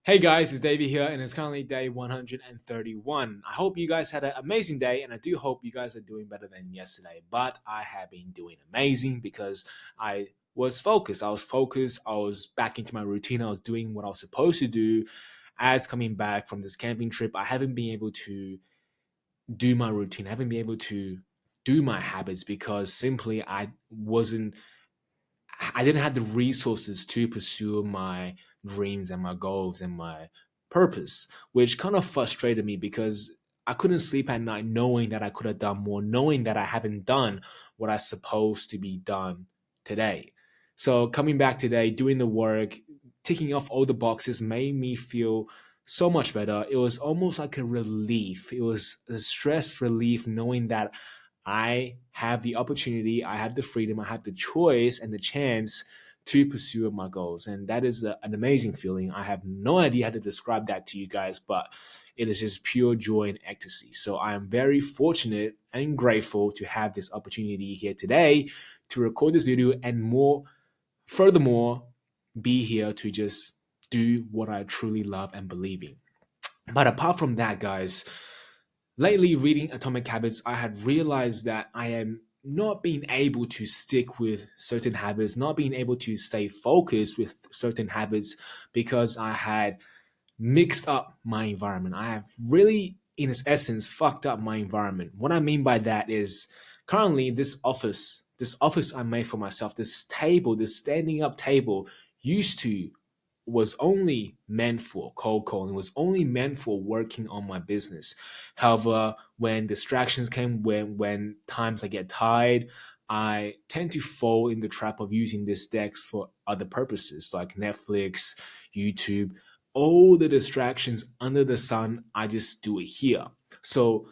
Hey guys, it's Davey here, and it's currently day 131. I hope you guys had an amazing day, and I do hope you guys are doing better than yesterday. But I have been doing amazing because I was focused. I was focused. I was back into my routine. I was doing what I was supposed to do. As coming back from this camping trip, I haven't been able to do my routine. I haven't been able to do my habits because simply I didn't have the resources to pursue my dreams and my goals and my purpose, which kind of frustrated me because I couldn't sleep at night knowing that I could have done more, knowing that I haven't done what I supposed to be done today. So coming back today, doing the work, ticking off all the boxes made me feel so much better. It was almost like a relief. It was a stress relief knowing that I have the opportunity, I have the freedom, I have the choice and the chance to pursue my goals. And that is an amazing feeling. I have no idea how to describe that to you guys, but it is just pure joy and ecstasy. So I am very fortunate and grateful to have this opportunity here today to record this video and furthermore, be here to just do what I truly love and believe in. But apart from that, guys, lately, reading Atomic Habits, I had realized that I am not being able to stick with certain habits, not being able to stay focused with certain habits because I had mixed up my environment. I have really, in its essence, fucked up my environment. What I mean by that is currently this office I made for myself, this table, this standing up table, used to was only meant for cold calling, was only meant for working on my business. However, when distractions came, when times I get tired, I tend to fall in the trap of using this decks for other purposes like Netflix, YouTube, all the distractions under the sun. I just do it here. So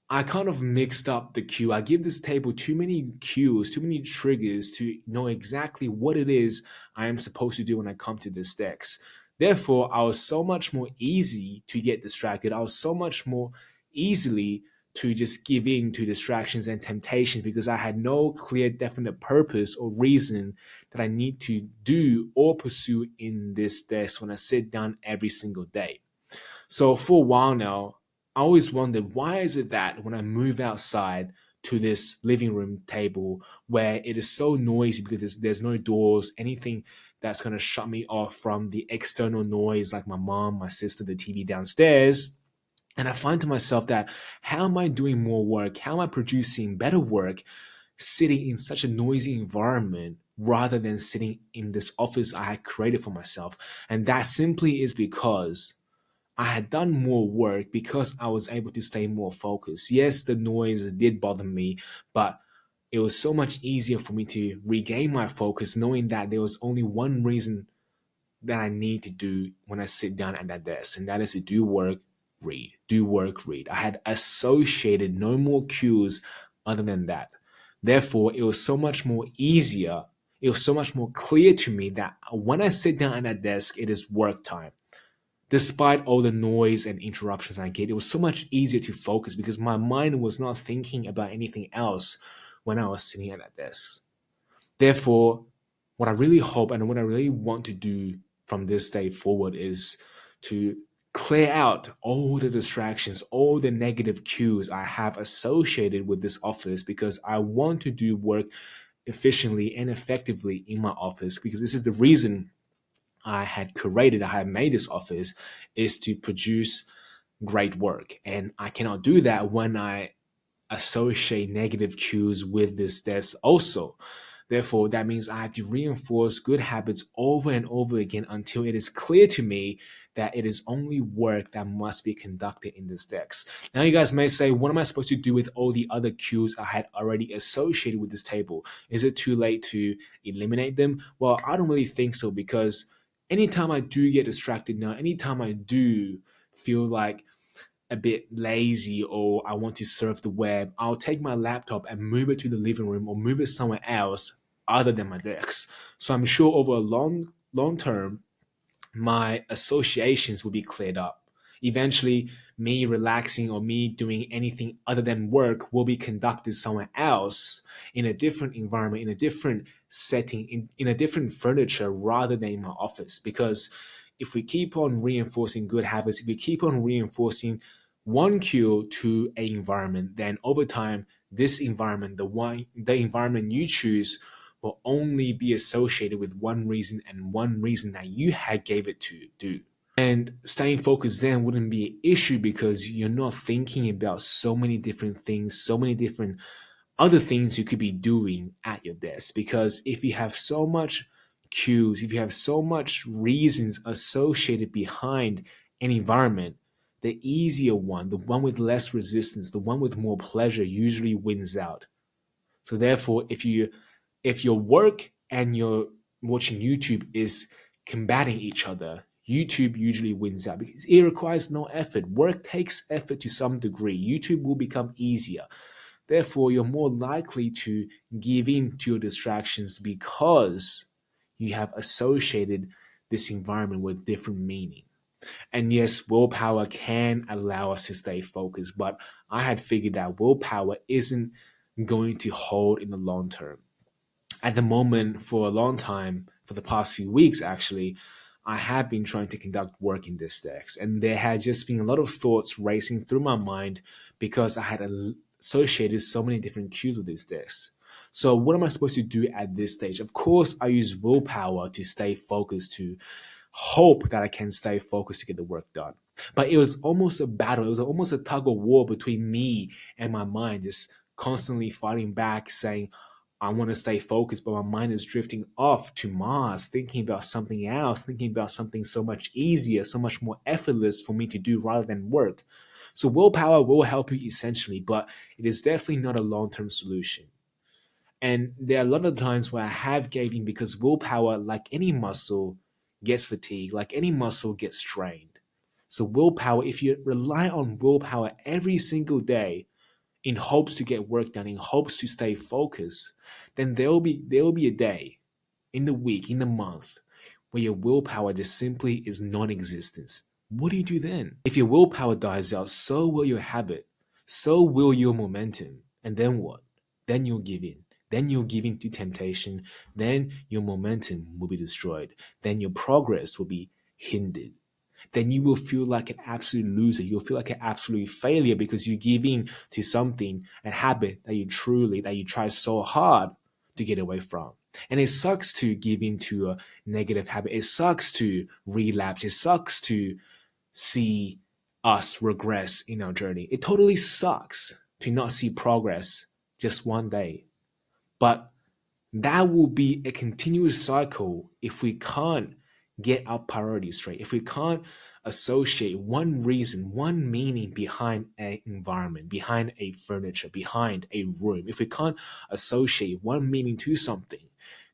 I kind of mixed up the cue. I give this table too many cues, too many triggers to know exactly what it is I am supposed to do when I come to this decks. Therefore, I was so much more easy to get distracted. I was so much more easily to just give in to distractions and temptations because I had no clear, definite purpose or reason that I need to do or pursue in this desk when I sit down every single day. So for a while now, I always wondered why is it that when I move outside to this living room table where it is so noisy because there's no doors, anything that's going to shut me off from the external noise like my mom, my sister, the TV downstairs. And I find to myself that how am I doing more work? How am I producing better work sitting in such a noisy environment rather than sitting in this office I had created for myself? And that simply is because I had done more work because I was able to stay more focused. Yes, the noise did bother me, but it was so much easier for me to regain my focus knowing that there was only one reason that I need to do when I sit down at that desk, and that is to do work, read, do work, read. I had associated no more cues other than that. Therefore, it was so much more easier. It was so much more clear to me that when I sit down at that desk, it is work time. Despite all the noise and interruptions I get, it was so much easier to focus because my mind was not thinking about anything else when I was sitting at that desk. Therefore, what I really hope and what I really want to do from this day forward is to clear out all the distractions, all the negative cues I have associated with this office because I want to do work efficiently and effectively in my office because this is the reason I had made this office is to produce great work. And I cannot do that when I associate negative cues with this desk also. Therefore, that means I have to reinforce good habits over and over again until it is clear to me that it is only work that must be conducted in this desk. Now, you guys may say, what am I supposed to do with all the other cues I had already associated with this table? Is it too late to eliminate them? Well, I don't really think so because anytime I do get distracted now, anytime I do feel like a bit lazy or I want to surf the web, I'll take my laptop and move it to the living room or move it somewhere else other than my desk. So I'm sure over a long term, my associations will be cleared up. Eventually, me relaxing or me doing anything other than work will be conducted somewhere else in a different environment, in a different setting, in a different furniture rather than in my office. Because if we keep on reinforcing good habits, if we keep on reinforcing one cue to an environment, then over time, this environment, the environment you choose, will only be associated with one reason and one reason that you had gave it to do. And staying focused then wouldn't be an issue because you're not thinking about so many different things, so many different other things you could be doing at your desk. Because if you have so much cues, if you have so much reasons associated behind an environment, the easier one, the one with less resistance, the one with more pleasure usually wins out. So therefore, if your work and your watching YouTube is combating each other, YouTube usually wins out because it requires no effort. Work takes effort to some degree. YouTube will become easier. Therefore, you're more likely to give in to your distractions because you have associated this environment with different meaning. And yes, willpower can allow us to stay focused, but I had figured that willpower isn't going to hold in the long term. At the moment, for a long time, for the past few weeks actually, I have been trying to conduct work in this text, and there had just been a lot of thoughts racing through my mind because I had associated so many different cues with this text. So, what am I supposed to do at this stage? Of course, I use willpower to stay focused, to hope that I can stay focused to get the work done. But it was almost a battle. It was almost a tug of war between me and my mind, just constantly fighting back, saying, I want to stay focused, but my mind is drifting off to Mars, thinking about something else, thinking about something so much easier, so much more effortless for me to do rather than work. So willpower will help you essentially, but it is definitely not a long-term solution. And there are a lot of times where I have gave in because willpower, like any muscle, gets fatigued, like any muscle gets strained. So willpower, if you rely on willpower every single day in hopes to get work done, in hopes to stay focused, then there will be a day in the week, in the month, where your willpower just simply is non-existence. What do you do then? If your willpower dies out, so will your habit, so will your momentum. And then what? Then you'll give in. Then you'll give in to temptation. Then your momentum will be destroyed. Then your progress will be hindered. Then you will feel like an absolute loser. You'll feel like an absolute failure because you give in to something, a habit that you try so hard to get away from. And it sucks to give in to a negative habit. It sucks to relapse. It sucks to see us regress in our journey. It totally sucks to not see progress just one day. But that will be a continuous cycle if we can't get our priorities straight, if we can't associate one reason, one meaning behind an environment, behind a furniture, behind a room, if we can't associate one meaning to something,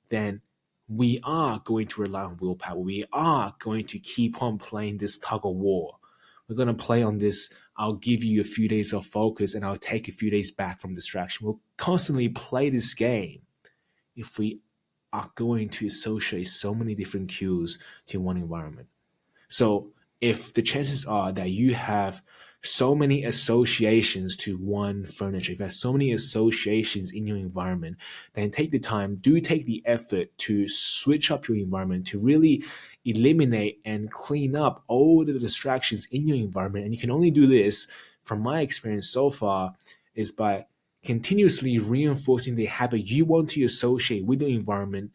then we are going to rely on willpower. We are going to keep on playing this tug of war. We're going to play on this. I'll give you a few days of focus and I'll take a few days back from distraction. We'll constantly play this game if we are going to associate so many different cues to one environment. So if the chances are that you have so many associations to one furniture, if you have so many associations in your environment, then do take the effort to switch up your environment, to really eliminate and clean up all the distractions in your environment. And you can only do this, from my experience so far, is by continuously reinforcing the habit you want to associate with your environment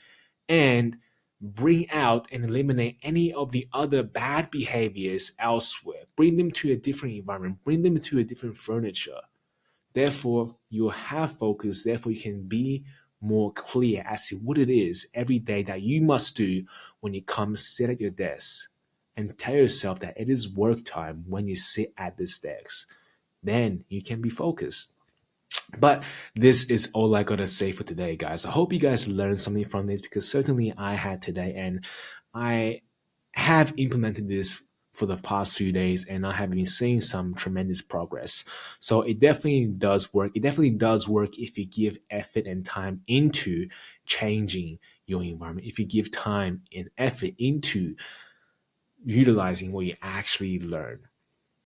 and bring out and eliminate any of the other bad behaviors elsewhere. Bring them to a different environment, bring them to a different furniture. Therefore, you'll have focus. Therefore, you can be more clear as to what it is every day that you must do when you come sit at your desk. And tell yourself that it is work time when you sit at this desk. Then you can be focused. But this is all I gotta say for today, guys. I hope you guys learned something from this because certainly I had today, and I have implemented this for the past few days, and I have been seeing some tremendous progress. So it definitely does work. It definitely does work if you give effort and time into changing your environment, if you give time and effort into utilizing what you actually learn.